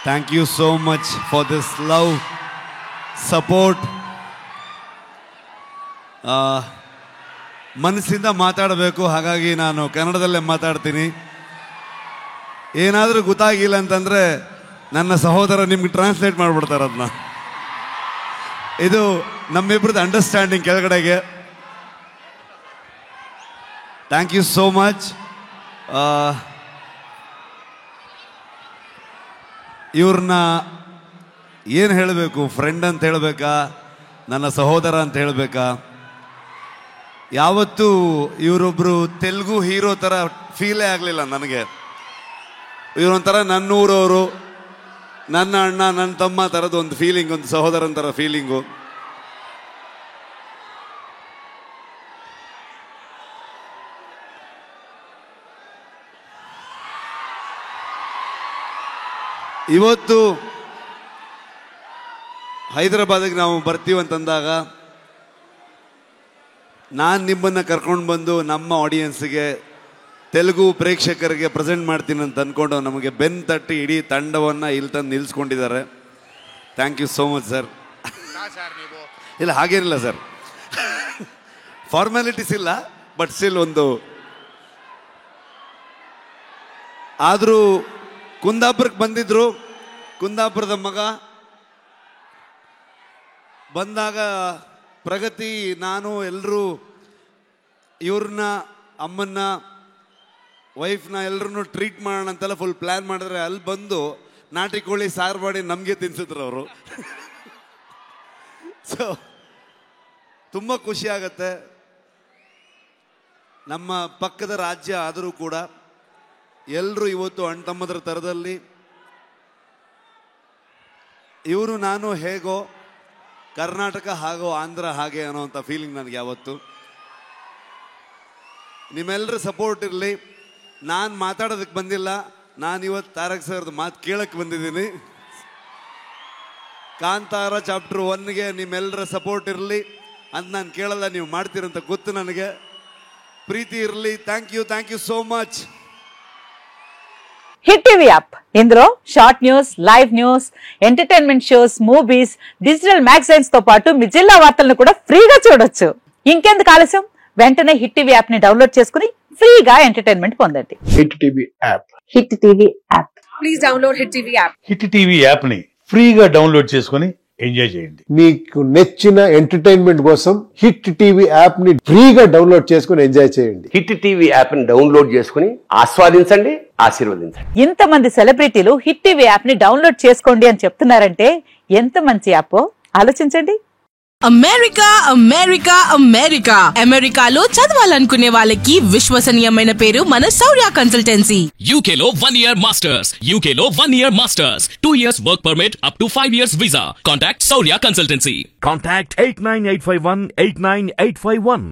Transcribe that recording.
Thank you so much for this love, support. ಮನಸ್ಸಿಂದ ಮಾತಾಡಬೇಕು, ಹಾಗಾಗಿ ನಾನು ಕನ್ನಡದಲ್ಲೇ ಮಾತಾಡ್ತೀನಿ. ಏನಾದರೂ ಗೊತ್ತಾಗಿಲ್ಲ ಅಂತಂದರೆ ನನ್ನ ಸಹೋದರ ನಿಮ್ಗೆ ಟ್ರಾನ್ಸ್ಲೇಟ್ ಮಾಡಿಬಿಡ್ತಾರೆ ಅದನ್ನ. ಇದು ನಮ್ಮಿಬ್ಬರದ್ದು ಅಂಡರ್ಸ್ಟ್ಯಾಂಡಿಂಗ್ ಕೆಳಗಡೆಗೆ. Thank you so much. ಇವ್ರನ್ನ ಏನು ಹೇಳಬೇಕು, ಫ್ರೆಂಡ್ ಅಂತ ಹೇಳಬೇಕಾ, ನನ್ನ ಸಹೋದರ ಅಂತ ಹೇಳಬೇಕಾ? ಯಾವತ್ತೂ ಇವರೊಬ್ಬರು ತೆಲುಗು ಹೀರೋ ಥರ ಫೀಲೇ ಆಗಲಿಲ್ಲ ನನಗೆ. ಇವರೊಂಥರ ನನ್ನೂರವರು, ನನ್ನ ಅಣ್ಣ, ನನ್ನ ತಮ್ಮ ಥರದ್ದು ಒಂದು ಫೀಲಿಂಗ್, ಒಂದು ಸಹೋದರನ ಥರ ಫೀಲಿಂಗು. ಇವತ್ತು ಹೈದರಾಬಾದಿಗೆ ನಾವು ಬರ್ತೀವಂತಂದಾಗ ನಾನು ನಿಮ್ಮನ್ನು ಕರ್ಕೊಂಡು ಬಂದು ನಮ್ಮ ಆಡಿಯನ್ಸ್ಗೆ, ತೆಲುಗು ಪ್ರೇಕ್ಷಕರಿಗೆ ಪ್ರೆಸೆಂಟ್ ಮಾಡ್ತೀನಿ ಅಂತ ಅಂದ್ಕೊಂಡು ನಮಗೆ ಬೆನ್ನು ತಟ್ಟಿ ಇಡೀ ತಂಡವನ್ನು ಇಲ್ಲಿ ತಂದು ನಿಲ್ಲಿಸ್ಕೊಂಡಿದ್ದಾರೆ. Thank you so much sir. ಇಲ್ಲ ಹಾಗೇನಿಲ್ಲ ಸರ್, ಫಾರ್ಮ್ಯಾಲಿಟೀಸ್ ಇಲ್ಲ, ಬಟ್ ಸ್ಟಿಲ್ ಒಂದು. ಆದರೂ ಕುಂದಾಪುರಕ್ಕೆ ಬಂದಿದ್ರು, ಕುಂದಾಪುರದ ಮಗ ಬಂದಾಗ ಪ್ರಗತಿ, ನಾನು ಎಲ್ಲರೂ ಇವ್ರನ್ನ, ಅಮ್ಮನ್ನ, ವೈಫ್ನ ಎಲ್ಲರೂ ಟ್ರೀಟ್ ಮಾಡೋಣ ಅಂತೆಲ್ಲ ಫುಲ್ ಪ್ಲ್ಯಾನ್ ಮಾಡಿದ್ರೆ, ಅಲ್ಲಿ ಬಂದು ನಾಟಿ ಕೋಳಿ ಸಾರು ಮಾಡಿ ನಮಗೆ ತಿನ್ಸಿದ್ರು ಅವರು. ಸೊ ತುಂಬ ಖುಷಿ ಆಗತ್ತೆ. ನಮ್ಮ ಪಕ್ಕದ ರಾಜ್ಯ ಆದರೂ ಕೂಡ ಎಲ್ಲರೂ ಇವತ್ತು ಅಣ್ಣ ತಮ್ಮದ್ರ ಥರದಲ್ಲಿ, ಇವರು ನಾನು ಹೇಗೋ, ಕರ್ನಾಟಕ ಹಾಗೋ, ಆಂಧ್ರ ಹಾಗೆ ಅನ್ನೋವಂಥ ಫೀಲಿಂಗ್ ನನಗೆ ಯಾವತ್ತು. ನಿಮ್ಮೆಲ್ಲರ ಸಪೋರ್ಟ್ ಇರಲಿ. ನಾನು ಮಾತಾಡೋದಕ್ಕೆ ಬಂದಿಲ್ಲ, ನಾನು ಇವತ್ತು ತಾರಕ್ ಸರ್ದು ಮಾತು ಕೇಳಕ್ಕೆ ಬಂದಿದ್ದೀನಿ. ಕಾಂತಾರ ಚಾಪ್ಟರ್ 1ಗೆ ನಿಮ್ಮೆಲ್ಲರ ಸಪೋರ್ಟ್ ಇರಲಿ ಅಂತ ನಾನು ಕೇಳಲ್ಲ, ನೀವು ಮಾಡ್ತೀರಂತ ಗೊತ್ತು ನನಗೆ. ಪ್ರೀತಿ ಇರಲಿ. Thank you so much. Hit TV app, ఇందులో short news, live news, entertainment shows, movies, digital magazines తో పాటు మీ జిల్లా వార్తలను కూడా ఫ్రీగా చూడొచ్చు. ఇంకెందుకు ఆలస్యం, వెంటనే హిట్ టీవీ యాప్ ని డౌన్లోడ్ చేసుకుని ఫ్రీగా ఎంటర్టైన్మెంట్ పొందండి. Hit TV app. Hit TV app. Please download hit TV app. Hit TV app ని ఫ్రీగా డౌన్లోడ్ చేసుకుని ఎంజాయ్ చేయండి. మీకు నచ్చిన ఎంటర్టైన్మెంట్ కోసం హిట్ టీవీ యాప్ ని ఫ్రీగా డౌన్లోడ్ చేసుకుని ఎంజాయ్ చేయండి. హిట్ టీవీ యాప్ ని డౌన్లోడ్ చేసుకుని ఆస్వాదించండి, ఆశీర్వదించండి. ఇంతమంది సెలబ్రిటీలు హిట్ టీవీ యాప్ ని డౌన్లోడ్ చేసుకోండి అని చెప్తున్నారంటే ఎంత మంచి యాప్ ఆలోచించండి. అమెరికా అమెరికా అమెరికా అమెరికాలో చదవాలనుకునే వాళ్ళకి విశ్వసనీయమైన పేరు మన శౌర్య కన్సల్టెన్సీ. UK లో 1 year masters, UK లో 1 year masters, 2 years work permit up to 5 years visa. Contact Saurya Consultancy. Contact 89851 89851.